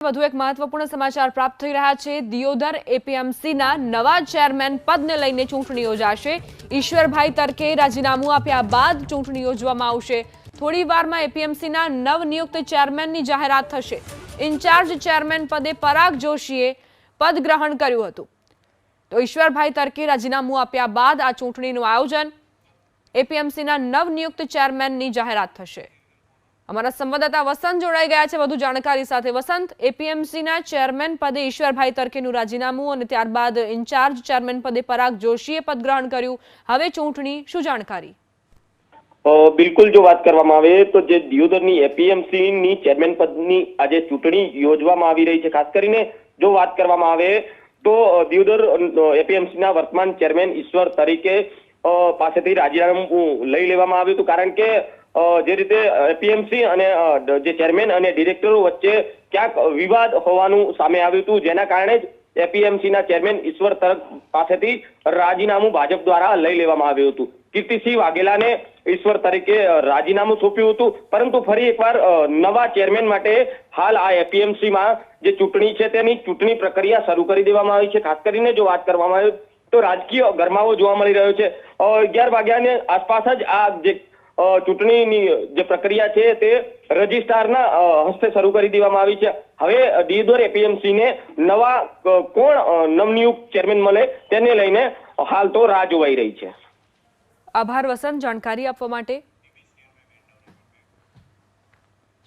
વધુ એક મહત્વપૂર્ણ સમાચાર પ્રાપ્ત થઈ રહ્યા છે। દિયોદર એપીએમસીના નવા ચેરમેન પદને લઈને ચૂંટણી યોજાશે। ઈશ્વરભાઈ તરકે રાજીનામું આપ્યા બાદ ચૂંટણી યોજવામાં આવશે। થોડી વારમાં એપીએમસીના નવનિયુક્ત ચેરમેનની જાહેરાત થશે। ઇન્ચાર્જ ચેરમેન પદે પરાગ જોશીએ પદ ગ્રહણ કર્યું હતું, તો ઈશ્વરભાઈ તરકે રાજીનામું આપ્યા બાદ આ ચૂંટણીનું આયોજન। એપીએમસીના નવનિયુક્ત ચેરમેનની જાહેરાત થશે। અમારા સંવાદદાતા વસંત જોડાઈ ગયા છે વધુ જાણકારી સાથે। વસંત, એપીએમસીના ચેરમેન પદે ઈશ્વરભાઈ તરકેનું રાજીનામું અને ત્યારબાદ ઇન્ચાર્જ ચેરમેન પદે પરાગ જોશીએ પદ ગ્રહણ કર્યું। હવે ચૂંટણી, શું જાણકારી? બિલકુલ, જો વાત કરવામાં આવે તો જે દિયોદરની એપીએમસીની ચેરમેન પદની આજે ચૂંટણી યોજવામાં આવી રહી છે। ખાસ કરીને જો વાત કરવામાં આવે તો દિયોદર એપીએમસીના વર્તમાન ચેરમેન ઈશ્વર તરીકે પાસેથી રાજીનામું લઈ લેવામાં આવ્યું હતું, કારણ કે જે રીતે એપીએમસી અને જે ચેરમેન અને ડિરેક્ટરો વચ્ચે ક્યાંક વિવાદ હોવાનું સામે આવ્યું હતું, જેના કારણે જ એપીએમસીના ચેરમેન ઈશ્વર તરક પાસેથી રાજીનામું ભાજપ દ્વારા લઈ લેવામાં આવ્યું હતું। કીર્તિસિંહ વાઘેલાને ઈશ્વર તરીકે રાજીનામું સોંપ્યું હતું, પરંતુ ફરી એકવાર નવા ચેરમેન માટે હાલ આ એપીએમસીમાં જે ચૂંટણી છે તેની ચૂંટણી પ્રક્રિયા શરૂ કરી દેવામાં આવી છે। ખાસ કરીને જો વાત કરવામાં આવે તો રાજકીય ગરમાવો જોવા મળી રહ્યો છે। 11 વાગ્યાની આસપાસ જ આ જે ચૂંટણીની જે પ્રક્રિયા છે તે રજિસ્ટ્રારના હસ્તે શરૂ કરી દેવામાં આવી છે। હવે દિયોદર એપીએમસીને નવા કોણ નવનિયુક્ત ચેરમેન મળે તેને લઈને હાલ તો રાહ જોવાઈ રહી છે। આભાર વસંત, જાણકારી આપવા માટે।